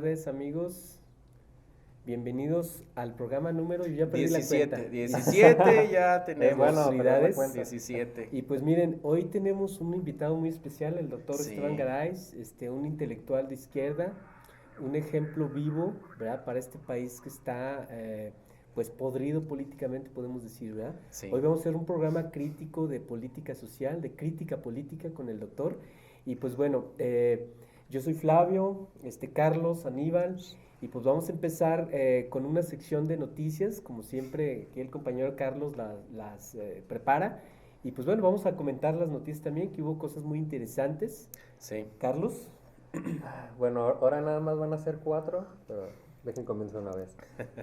tardes, amigos. Bienvenidos al programa número, yo ya perdí la 17, cuenta. 17 ya tenemos. Bueno, felicidades. 17. Y pues miren, hoy tenemos un invitado muy especial, el doctor Sí. Esteban Garay, un intelectual de izquierda, un ejemplo vivo, ¿verdad? Para este país que está, pues, podrido políticamente, podemos decir, ¿verdad? Sí. Hoy vamos a hacer un programa crítico de política social, de crítica política con el doctor. Y pues bueno, yo soy Flavio, Carlos, Aníbal. Y pues vamos a empezar con una sección de noticias, como siempre, que el compañero Carlos las prepara. Y pues bueno, vamos a comentar las noticias también, que hubo cosas muy interesantes. Sí. Carlos. Bueno, ahora nada más van a ser 4, pero dejen comienzo una vez.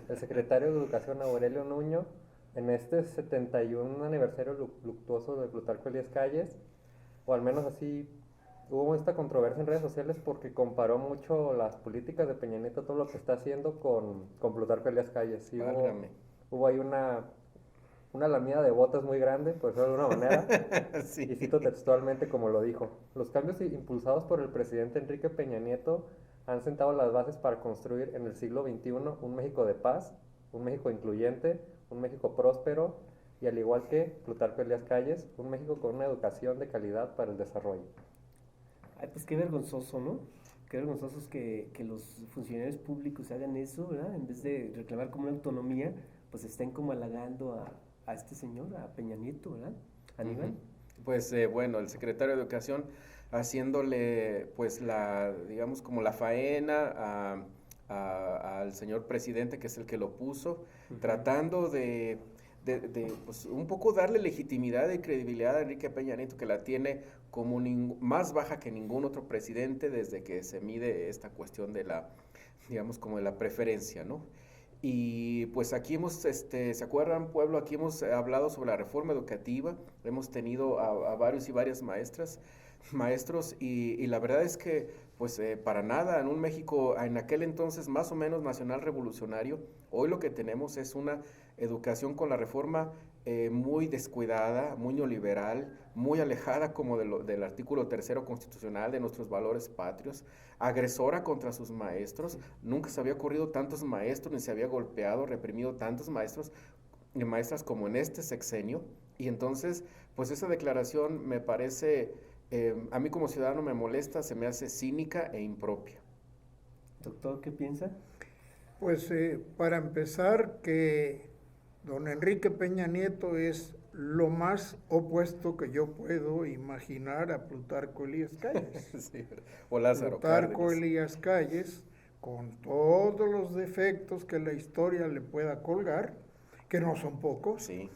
El secretario de Educación, Aurelio Nuño, en este 71 aniversario luctuoso de Plutarco Elías Calles, o al menos así, hubo esta controversia en redes sociales porque comparó mucho las políticas de Peña Nieto, todo lo que está haciendo con Plutarco Elías Calles. Sí, hubo ahí una lamida de botas muy grande, por decirlo de alguna manera, Sí. y cito textualmente como lo dijo: los cambios impulsados por el presidente Enrique Peña Nieto han sentado las bases para construir en el siglo XXI un México de paz, un México incluyente, un México próspero y, al igual que Plutarco Elías Calles, un México con una educación de calidad para el desarrollo. Ay, pues qué vergonzoso, ¿no? Qué vergonzoso es que los funcionarios públicos hagan eso, ¿verdad? En vez de reclamar como una autonomía, pues estén como halagando a este señor, a Peña Nieto, ¿verdad? Aníbal. Pues bueno, el secretario de Educación haciéndole pues digamos como la faena al señor presidente, que es el que lo puso, tratando de pues un poco darle legitimidad y credibilidad a Enrique Peña Nieto, que la tiene como más baja que ningún otro presidente desde que se mide esta cuestión de digamos como de la preferencia, ¿no? Y pues aquí hemos, ¿se acuerdan, pueblo? Aquí hemos hablado sobre la reforma educativa, hemos tenido a varios y varias maestros, y la verdad es que pues para nada, en un México en aquel entonces más o menos nacional revolucionario, hoy lo que tenemos es una educación con la reforma muy descuidada, muy neoliberal, muy alejada como del artículo 3º constitucional, de nuestros valores patrios, agresora contra sus maestros. Nunca se había ocurrido tantos maestros, ni se había golpeado, reprimido tantos maestros y maestras como en este sexenio. Y entonces, pues esa declaración me parece, a mí como ciudadano me molesta, se me hace cínica e impropia. Doctor, ¿qué piensa? Pues para empezar, que don Enrique Peña Nieto es lo más opuesto que yo puedo imaginar a Plutarco Elías Calles. Sí, o Lázaro Plutarco Cárdenas. Elías Calles, con todos los defectos que la historia le pueda colgar, que no son pocos, Sí.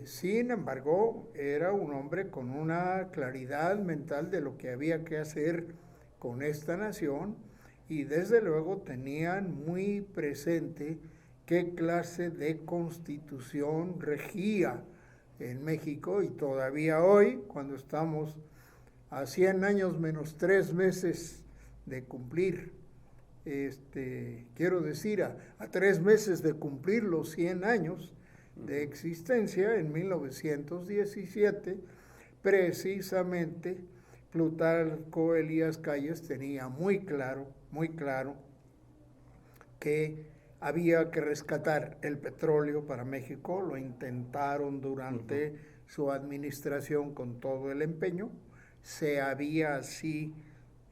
sin embargo, era un hombre con una claridad mental de lo que había que hacer con esta nación, y desde luego tenían muy presente qué clase de constitución regía en México. Y todavía hoy, cuando estamos a 100 años menos 3 meses de cumplir, quiero decir, a 3 meses de cumplir los 100 años de existencia, en 1917, precisamente Plutarco Elías Calles tenía muy claro que había que rescatar el petróleo para México. Lo intentaron durante su administración con todo el empeño. Se había así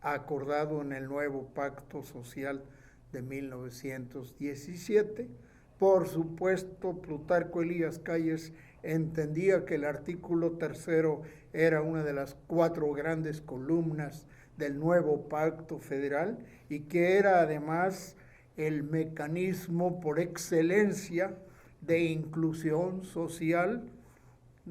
acordado en el nuevo Pacto Social de 1917. Por supuesto, Plutarco Elías Calles entendía que el artículo 3º era una de las 4 grandes columnas del nuevo Pacto Federal, y que era además el mecanismo por excelencia de inclusión social,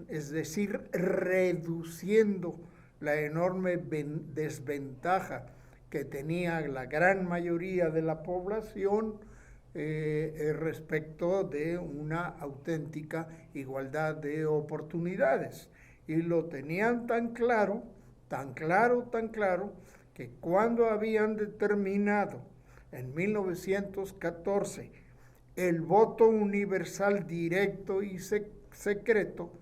es decir, reduciendo la enorme desventaja que tenía la gran mayoría de la población respecto de una auténtica igualdad de oportunidades. Y lo tenían tan claro, que cuando habían determinado en 1914 el voto universal directo y secreto,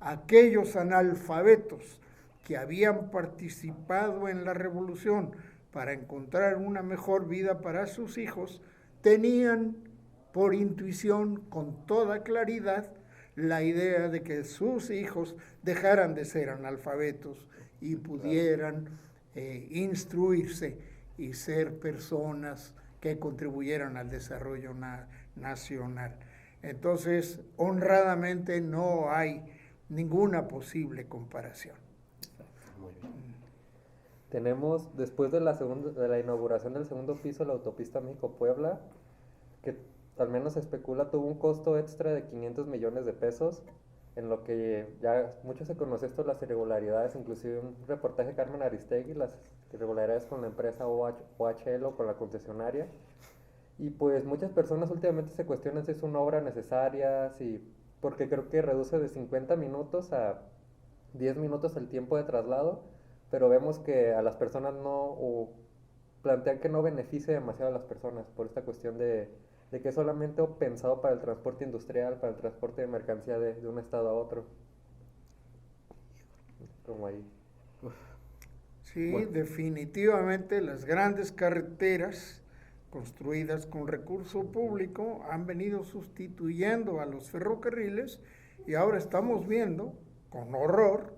aquellos analfabetos que habían participado en la revolución para encontrar una mejor vida para sus hijos, tenían por intuición con toda claridad la idea de que sus hijos dejaran de ser analfabetos y pudieran instruirse y ser personas que contribuyeran al desarrollo nacional. Entonces, honradamente no hay ninguna posible comparación. Muy bien. Tenemos, después de la inauguración del segundo piso de la autopista México-Puebla, que al menos se especula tuvo un costo extra de 500 millones de pesos, en lo que ya mucho se conoce esto, las irregularidades, inclusive un reportaje de Carmen Aristegui, las irregularidades con la empresa OHL o con la concesionaria. Y pues muchas personas últimamente se cuestionan si es una obra necesaria, porque creo que reduce de 50 minutos a 10 minutos el tiempo de traslado, pero vemos que a las personas plantean que no beneficia demasiado a las personas por esta cuestión de que es solamente pensado para el transporte industrial, para el transporte de mercancía de un estado a otro. Como ahí. Sí, Bueno. definitivamente las grandes carreteras construidas con recurso público han venido sustituyendo a los ferrocarriles y ahora estamos viendo con horror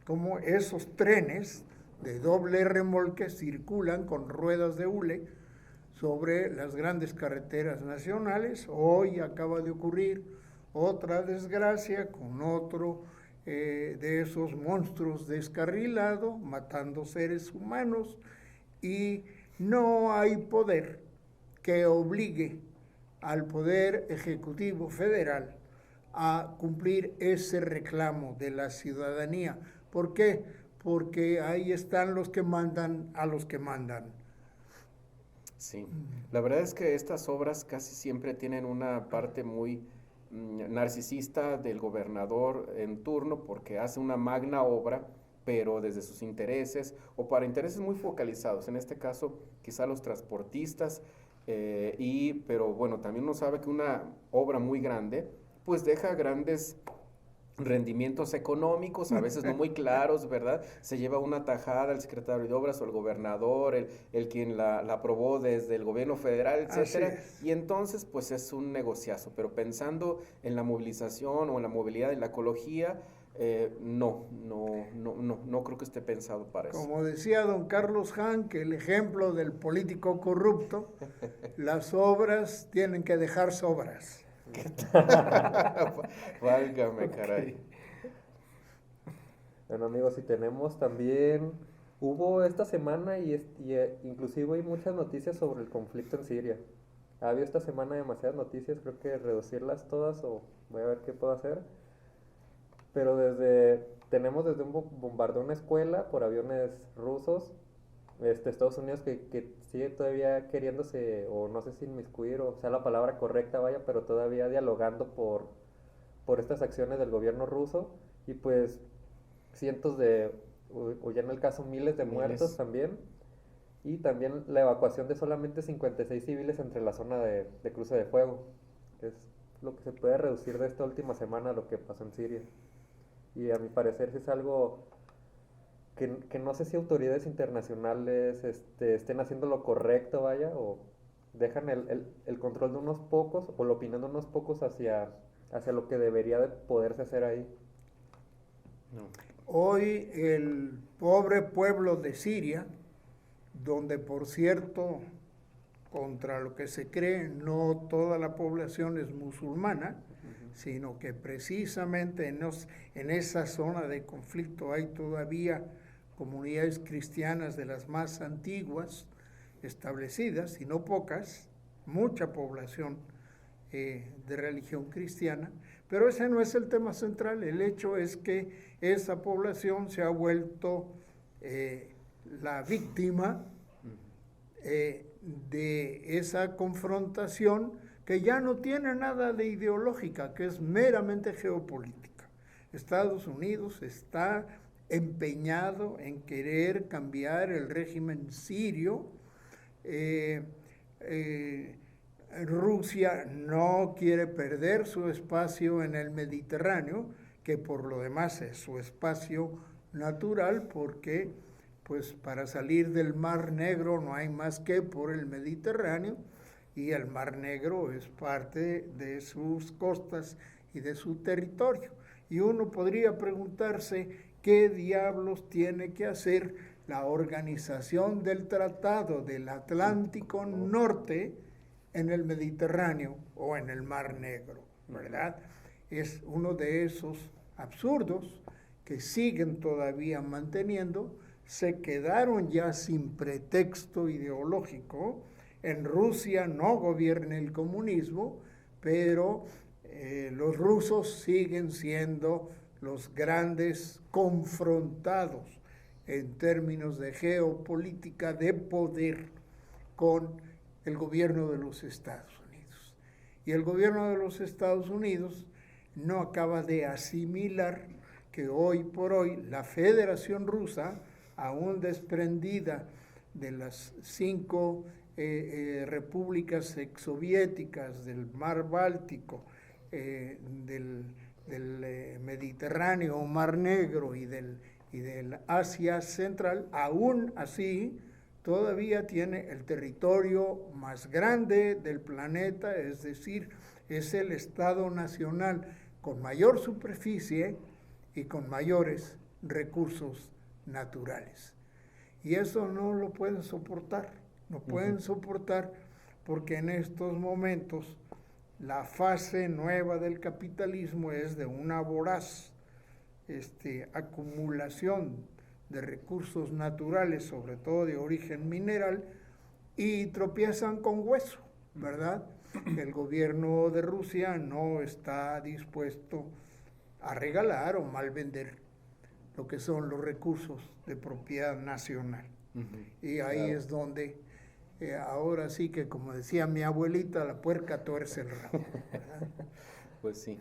cómo esos trenes de doble remolque circulan con ruedas de hule sobre las grandes carreteras nacionales. Hoy acaba de ocurrir otra desgracia con otro de esos monstruos descarrilado, matando seres humanos, y no hay poder que obligue al Poder Ejecutivo Federal a cumplir ese reclamo de la ciudadanía. ¿Por qué? Porque ahí están los que mandan a los que mandan. Sí, la verdad es que estas obras casi siempre tienen una parte muy narcisista del gobernador en turno, porque hace una magna obra, pero desde sus intereses o para intereses muy focalizados. En este caso, quizá los transportistas, pero bueno, también uno sabe que una obra muy grande, pues deja grandes rendimientos económicos, a veces no muy claros, ¿verdad? Se lleva una tajada el secretario de Obras o el gobernador, el quien la aprobó desde el gobierno federal, etcétera. Y entonces, pues es un negociazo. Pero pensando en la movilización o en la movilidad, en la ecología, no creo que esté pensado para eso. Como decía don Carlos Han, que el ejemplo del político corrupto, las obras tienen que dejar sobras. Válgame, caray. Bueno, amigos, y tenemos también, hubo esta semana inclusive hay muchas noticias sobre el conflicto en Siria. Ha habido esta semana demasiadas noticias, creo que reducirlas todas o voy a ver qué puedo hacer. Pero tenemos desde un bombardeo a una escuela por aviones rusos, Estados Unidos que sigue todavía queriéndose, o no sé si inmiscuir, o sea la palabra correcta, vaya, pero todavía dialogando por estas acciones del gobierno ruso, y pues cientos o ya en el caso miles de muertos también, y también la evacuación de solamente 56 civiles entre la zona de cruce de fuego, que es lo que se puede reducir de esta última semana lo que pasó en Siria. Y a mi parecer sí es algo que no sé si autoridades internacionales estén haciendo lo correcto, vaya, o dejan el control de unos pocos o la opinión de unos pocos hacia lo que debería de poderse hacer ahí. No. Hoy el pobre pueblo de Siria, donde por cierto, contra lo que se cree, no toda la población es musulmana, sino que precisamente en esa zona de conflicto hay todavía comunidades cristianas de las más antiguas establecidas, y no pocas, mucha población de religión cristiana, pero ese no es el tema central. El hecho es que esa población se ha vuelto la víctima de esa confrontación que ya no tiene nada de ideológica, que es meramente geopolítica. Estados Unidos está empeñado en querer cambiar el régimen sirio. Rusia no quiere perder su espacio en el Mediterráneo, que por lo demás es su espacio natural, porque pues para salir del Mar Negro no hay más que por el Mediterráneo, y el Mar Negro es parte de sus costas y de su territorio. Y uno podría preguntarse qué diablos tiene que hacer la organización del Tratado del Atlántico Norte en el Mediterráneo o en el Mar Negro, ¿verdad? Es uno de esos absurdos que siguen todavía manteniendo, se quedaron ya sin pretexto ideológico. En Rusia no gobierna el comunismo, pero los rusos siguen siendo los grandes confrontados en términos de geopolítica de poder con el gobierno de los Estados Unidos. Y el gobierno de los Estados Unidos no acaba de asimilar que hoy por hoy la Federación Rusa, aún desprendida de las 5 repúblicas exsoviéticas del Mar Báltico, del Mediterráneo, Mar Negro y del Asia Central, aún así todavía tiene el territorio más grande del planeta, es decir, es el Estado nacional con mayor superficie y con mayores recursos naturales. Y eso no lo pueden soportar, no pueden soportar, porque en estos momentos la fase nueva del capitalismo es de una voraz acumulación de recursos naturales, sobre todo de origen mineral, y tropiezan con hueso, ¿verdad? El gobierno de Rusia no está dispuesto a regalar o mal vender lo que son los recursos de propiedad nacional. Y ahí es donde ahora sí que, como decía mi abuelita, la puerca tuerce el rabo, ¿verdad? Pues sí.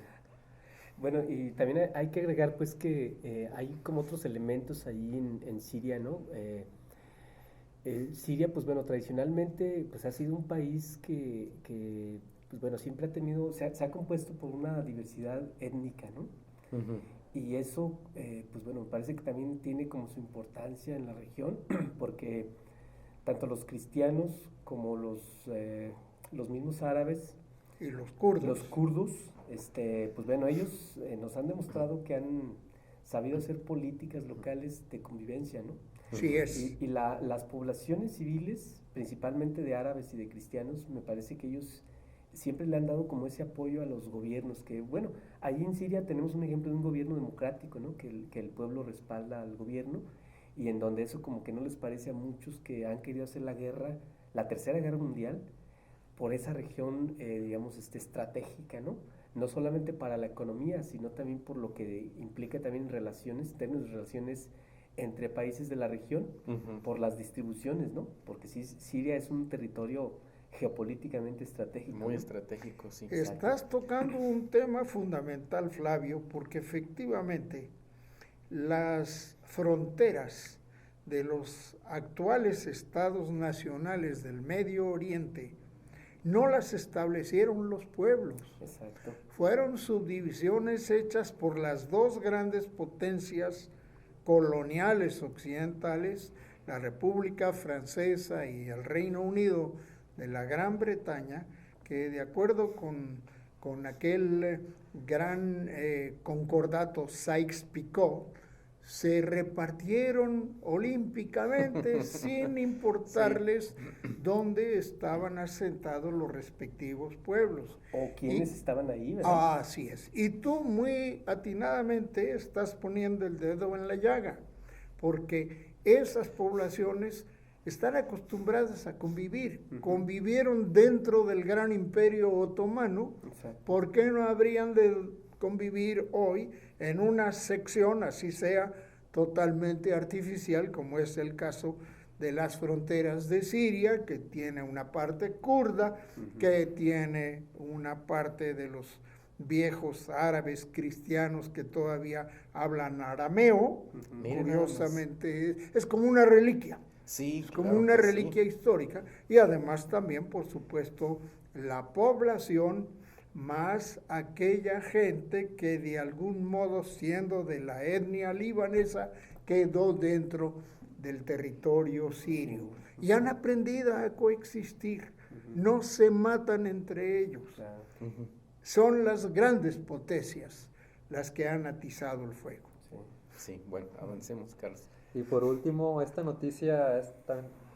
Bueno, y también hay que agregar pues que hay como otros elementos ahí en Siria, ¿no? Siria, pues bueno, tradicionalmente pues ha sido un país que pues bueno, siempre ha tenido, se ha compuesto por una diversidad étnica, ¿no? Y eso, pues bueno, me parece que también tiene como su importancia en la región, porque tanto los cristianos como los mismos árabes Y los kurdos. Pues bueno, ellos nos han demostrado que han sabido hacer políticas locales de convivencia, ¿no? Sí es. Y las poblaciones civiles, principalmente de árabes y de cristianos, me parece que ellos siempre le han dado como ese apoyo a los gobiernos, que bueno, ahí en Siria tenemos un ejemplo de un gobierno democrático, ¿no? Que el pueblo respalda al gobierno, y en donde eso como que no les parece a muchos que han querido hacer la tercera guerra mundial, por esa región, digamos, estratégica, ¿no? No solamente para la economía, sino también por lo que implica también relaciones, términos de relaciones entre países de la región, por las distribuciones, ¿no? Porque sí, Siria es un territorio geopolíticamente estratégico. Muy ¿no? estratégico, sí. Estás tocando un tema fundamental, Flavio, porque efectivamente las fronteras de los actuales estados nacionales del Medio Oriente no las establecieron los pueblos. Exacto. Fueron subdivisiones hechas por las dos grandes potencias coloniales occidentales, la República Francesa y el Reino Unido de la Gran Bretaña, que de acuerdo con aquel gran concordato Sykes-Picot, se repartieron olímpicamente sin importarles dónde estaban asentados los respectivos pueblos. O quiénes estaban ahí, ¿verdad? Así es. Y tú muy atinadamente estás poniendo el dedo en la llaga, porque esas poblaciones están acostumbradas a convivir. Convivieron dentro del gran imperio otomano. Exacto. ¿Por qué no habrían de convivir hoy en una sección, así sea, totalmente artificial, como es el caso de las fronteras de Siria, que tiene una parte kurda, que tiene una parte de los viejos árabes cristianos que todavía hablan arameo? Curiosamente, es como una reliquia. Sí, Es como claro una que reliquia sí. histórica, y además también, por supuesto, la población más aquella gente que de algún modo, siendo de la etnia libanesa, quedó dentro del territorio sirio y han aprendido a coexistir. No se matan entre ellos. Claro. Son las grandes potencias las que han atizado el fuego. Sí, bueno, avancemos, Carlos. Y por último, esta noticia es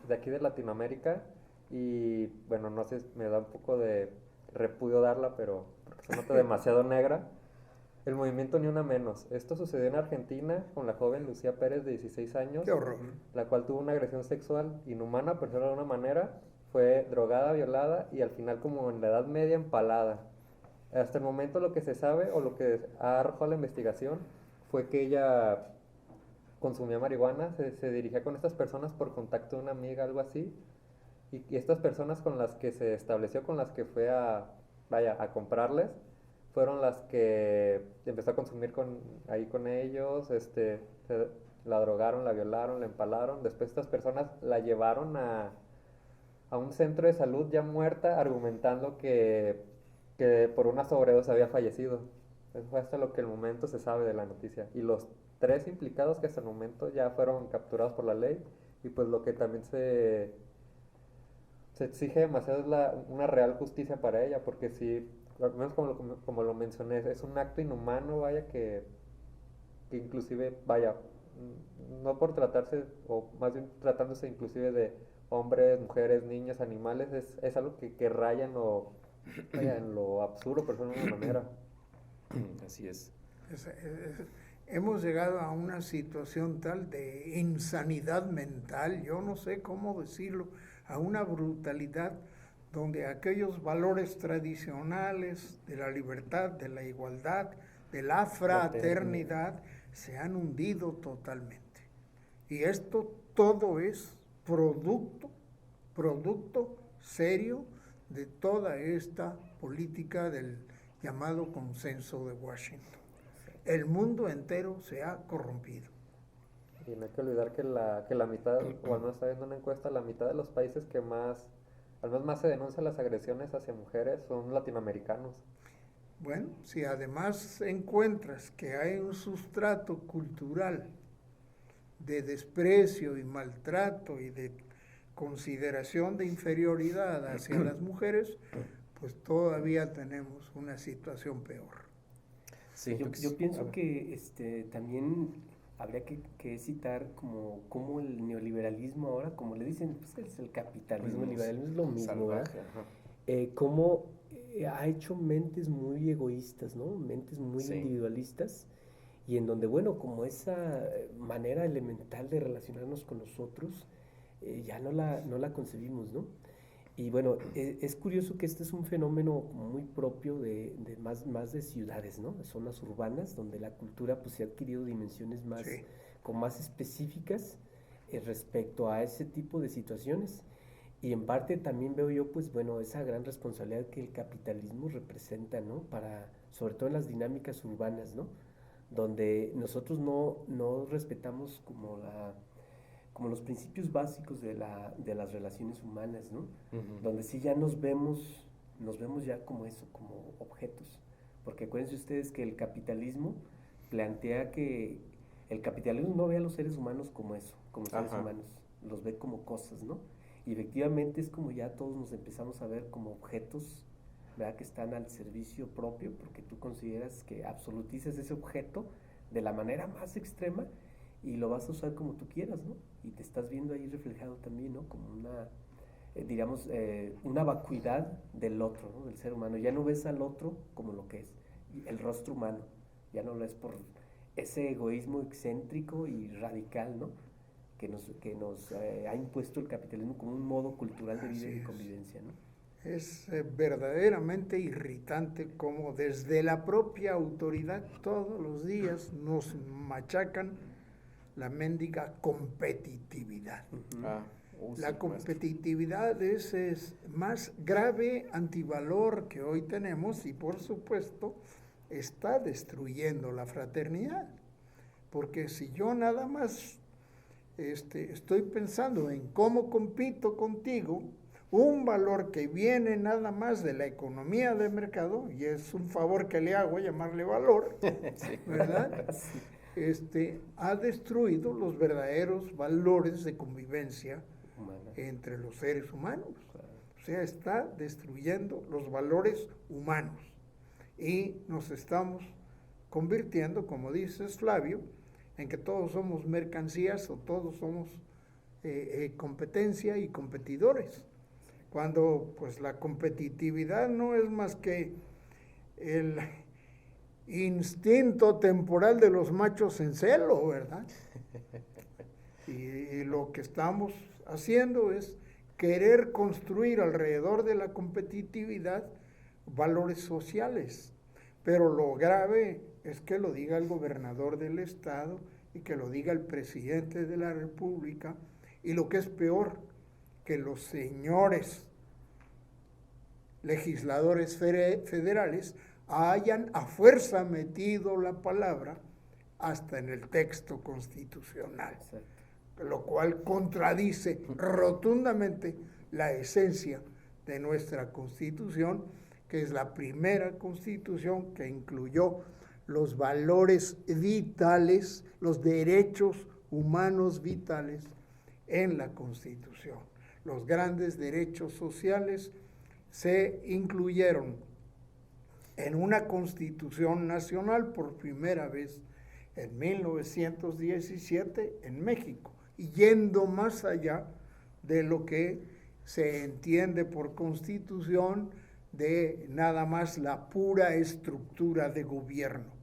de aquí de Latinoamérica y bueno, no sé, me da un poco de repudio darla, pero porque se nota demasiado negra. El movimiento Ni Una Menos. Esto sucedió en Argentina con la joven Lucía Pérez de 16 años, ¡Qué horror! la cual tuvo una agresión sexual inhumana, por decirlo de alguna manera, fue drogada, violada y al final como en la Edad Media empalada. Hasta el momento lo que se sabe o lo que ha arrojado la investigación fue que ella consumía marihuana, se dirigía con estas personas por contacto de una amiga, algo así, y estas personas con las que se estableció, con las que fue a comprarles, fueron las que empezó a consumir ahí con ellos, la drogaron, la violaron, la empalaron. Después estas personas la llevaron a un centro de salud ya muerta, argumentando que por una sobredosis había fallecido. Eso fue hasta lo que el momento se sabe de la noticia. Y los 3 implicados que hasta el momento ya fueron capturados por la ley, y pues lo que también se exige demasiado es una real justicia para ella, porque si, al menos como lo mencioné, es un acto inhumano, vaya, que inclusive, vaya, no por tratarse, o más bien tratándose inclusive de hombres, mujeres, niños, animales, es algo que raya en lo absurdo, por decirlo de alguna manera. Así es. Hemos llegado a una situación tal de insanidad mental, yo no sé cómo decirlo, a una brutalidad donde aquellos valores tradicionales de la libertad, de la igualdad, de la fraternidad, se han hundido totalmente. Y esto todo es producto serio de toda esta política del llamado consenso de Washington. El mundo entero se ha corrompido. Y no hay que olvidar que la mitad, o al menos está viendo una encuesta, la mitad de los países que al menos más se denuncian las agresiones hacia mujeres son latinoamericanos. Bueno, si además encuentras que hay un sustrato cultural de desprecio y maltrato y de consideración de inferioridad hacia las mujeres, pues todavía tenemos una situación peor. Sí, Yo pienso que también habría que citar como el neoliberalismo ahora, como le dicen, pues es el capitalismo, el liberalismo es lo mismo, ¿verdad? Cómo ha hecho mentes muy egoístas, ¿no? Mentes muy individualistas, y en donde, bueno, como esa manera elemental de relacionarnos con nosotros, ya no la concebimos, ¿no? Y bueno, es curioso que este es un fenómeno muy propio de más de ciudades, ¿no? De zonas urbanas, donde la cultura pues se ha adquirido dimensiones más específicas respecto a ese tipo de situaciones. Y en parte también veo yo, pues bueno, esa gran responsabilidad que el capitalismo representa, ¿no? Sobre todo en las dinámicas urbanas, ¿no? Donde nosotros no respetamos como los principios básicos de las relaciones humanas, ¿no? Donde sí ya nos vemos ya como eso, como objetos. Porque acuérdense ustedes que el capitalismo plantea que el capitalismo no ve a los seres humanos como eso, como seres humanos, los ve como cosas, ¿no? Y efectivamente es como ya todos nos empezamos a ver como objetos, ¿verdad? Que están al servicio propio, porque tú consideras que absolutizas ese objeto de la manera más extrema y lo vas a usar como tú quieras, ¿no? Y te estás viendo ahí reflejado también, ¿no? Como una vacuidad del otro, ¿no? Del ser humano. Ya no ves al otro como lo que es, el rostro humano. Ya no lo es por ese egoísmo excéntrico y radical, ¿no? Que nos ha impuesto el capitalismo como un modo cultural de vida y de convivencia, ¿no? Es verdaderamente irritante como desde la propia autoridad todos los días nos machacan la mendiga competitividad. La competitividad es más grave antivalor que hoy tenemos y por supuesto está destruyendo la fraternidad. Porque si yo nada más estoy pensando en cómo compito contigo, un valor que viene nada más de la economía de mercado, y es un favor que le hago llamarle valor, ¿verdad? ha destruido los verdaderos valores de convivencia Humana. entre los seres humanos. Claro. O sea, está destruyendo los valores humanos y nos estamos convirtiendo, como dices Flavio, en que todos somos mercancías o todos somos competencia y competidores, cuando pues la competitividad no es más que el instinto temporal de los machos en celo, ¿verdad? Y lo que estamos haciendo es querer construir alrededor de la competitividad valores sociales. Pero lo grave es que lo diga el gobernador del estado y que lo diga el presidente de la República, y lo que es peor, que los señores legisladores federales hayan a fuerza metido la palabra hasta en el texto constitucional. Exacto. Lo cual contradice rotundamente la esencia de nuestra Constitución, que es la primera Constitución que incluyó los valores vitales, los derechos humanos vitales en la Constitución. Los grandes derechos sociales se incluyeron en una Constitución nacional por primera vez en 1917 en México, y yendo más allá de lo que se entiende por Constitución de nada más la pura estructura de gobierno.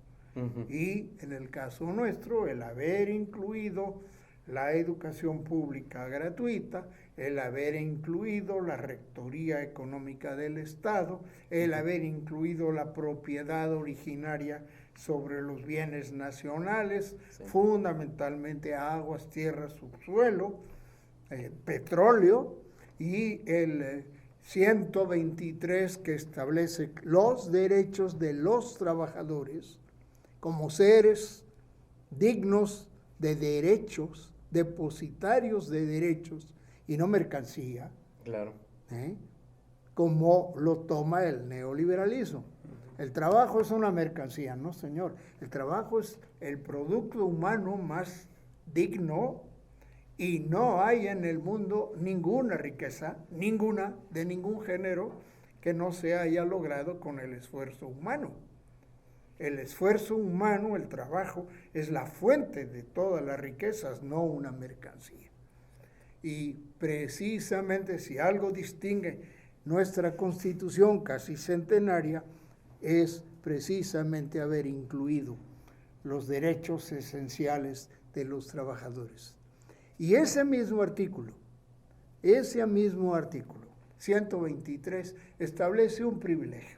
Y en el caso nuestro, el haber incluido la educación pública gratuita, el haber incluido la rectoría económica del Estado, el haber incluido la propiedad originaria sobre los bienes nacionales, sí, fundamentalmente aguas, tierras, subsuelo, petróleo, y el 123 que establece los derechos de los trabajadores como seres dignos de derechos, depositarios de derechos y no mercancía. Claro. Como lo toma el neoliberalismo. El trabajo es una mercancía, no señor. El trabajo es el producto humano más digno, y no hay en el mundo ninguna riqueza, ninguna, de ningún género, que no se haya logrado con el esfuerzo humano. El esfuerzo humano, el trabajo, es la fuente de todas las riquezas, no una mercancía. Y precisamente si algo distingue nuestra Constitución casi centenaria, es precisamente haber incluido los derechos esenciales de los trabajadores. Y ese mismo artículo, 123, establece un privilegio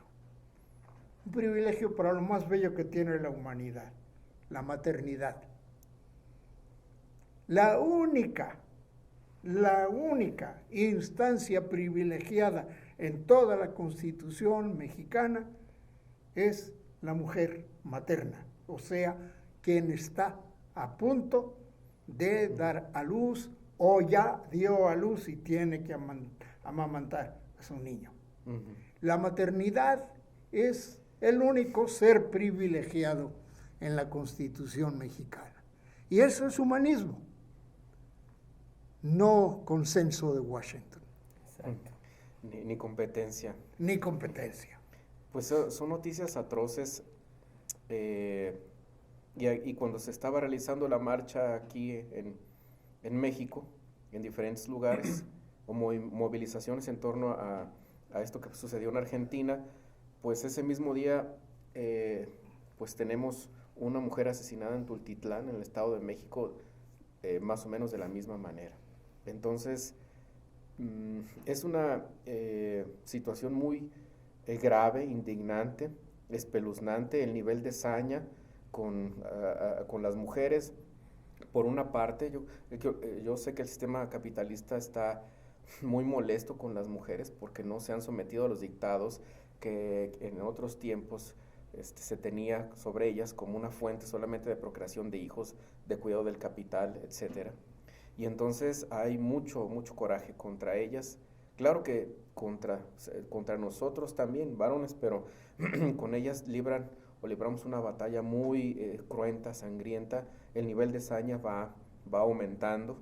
para lo más bello que tiene la humanidad, la maternidad. La única instancia privilegiada en toda la Constitución mexicana es la mujer materna, o sea, quien está a punto de dar a luz o ya dio a luz y tiene que amamantar a su niño. La maternidad es el único ser privilegiado en la Constitución mexicana. Y eso es humanismo, no consenso de Washington. Exacto. Ni competencia. Ni competencia. Pues son noticias atroces. Y cuando se estaba realizando la marcha aquí en México, en diferentes lugares, o movilizaciones en torno a esto que sucedió en Argentina, pues ese mismo día pues tenemos una mujer asesinada en Tultitlán, en el Estado de México, más o menos de la misma manera. Entonces, es una situación muy grave, indignante, espeluznante, el nivel de saña con las mujeres. Por una parte, yo sé que el sistema capitalista está muy molesto con las mujeres porque no se han sometido a los dictados que en otros tiempos se tenía sobre ellas como una fuente solamente de procreación de hijos, de cuidado del capital, etcétera. Y entonces hay mucho coraje contra ellas. Claro que contra nosotros también, varones, pero con ellas libran o libramos una batalla muy cruenta, sangrienta, el nivel de saña va aumentando.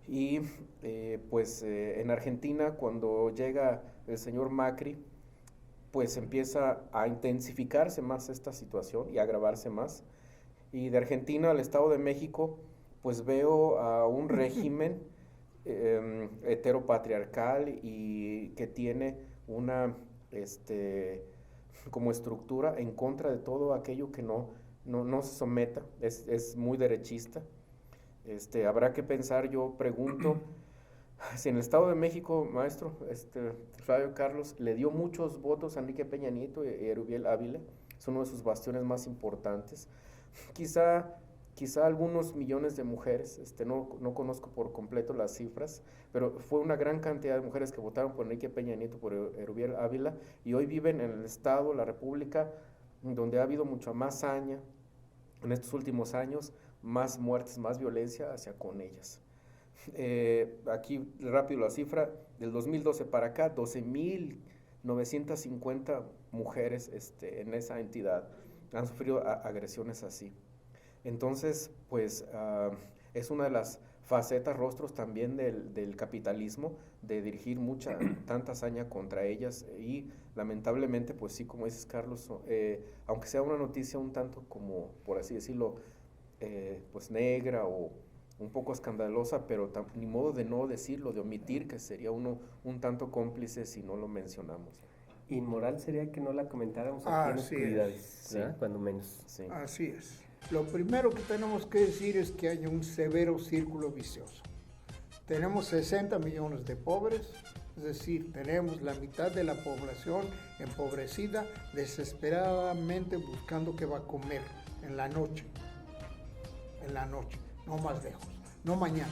Y en Argentina, cuando llega el señor Macri, pues empieza a intensificarse más esta situación y a agravarse más. Y de Argentina al Estado de México, pues veo a un régimen heteropatriarcal y que tiene una como estructura en contra de todo aquello que no se someta, es muy derechista. Habrá que pensar, yo pregunto, si en el Estado de México, maestro, Flavio Carlos, le dio muchos votos a Enrique Peña Nieto y Erubiel Ávila, es uno de sus bastiones más importantes. Quizá algunos millones de mujeres, no conozco por completo las cifras, pero fue una gran cantidad de mujeres que votaron por Enrique Peña Nieto, por Erubiel Ávila, y hoy viven en el Estado, la República, donde ha habido mucha más saña en estos últimos años, más muertes, más violencia hacia con ellas. Aquí rápido la cifra, del 2012 para acá, 12.950 mujeres en esa entidad han sufrido agresiones así. Entonces, pues es una de las facetas, rostros también del capitalismo, de dirigir tanta hazaña contra ellas y lamentablemente, pues sí, como dices Carlos, aunque sea una noticia un tanto como, por así decirlo, pues negra o un poco escandalosa, pero ni modo de no decirlo, de omitir, que sería uno un tanto cómplice si no lo mencionamos. Inmoral sería que no la comentáramos aquí en Oscuridades, sí. cuando menos. Sí. Así es. Lo primero que tenemos que decir es que hay un severo círculo vicioso. Tenemos 60 millones de pobres, es decir, tenemos la mitad de la población empobrecida, desesperadamente buscando qué va a comer en la noche, no más lejos, no mañana.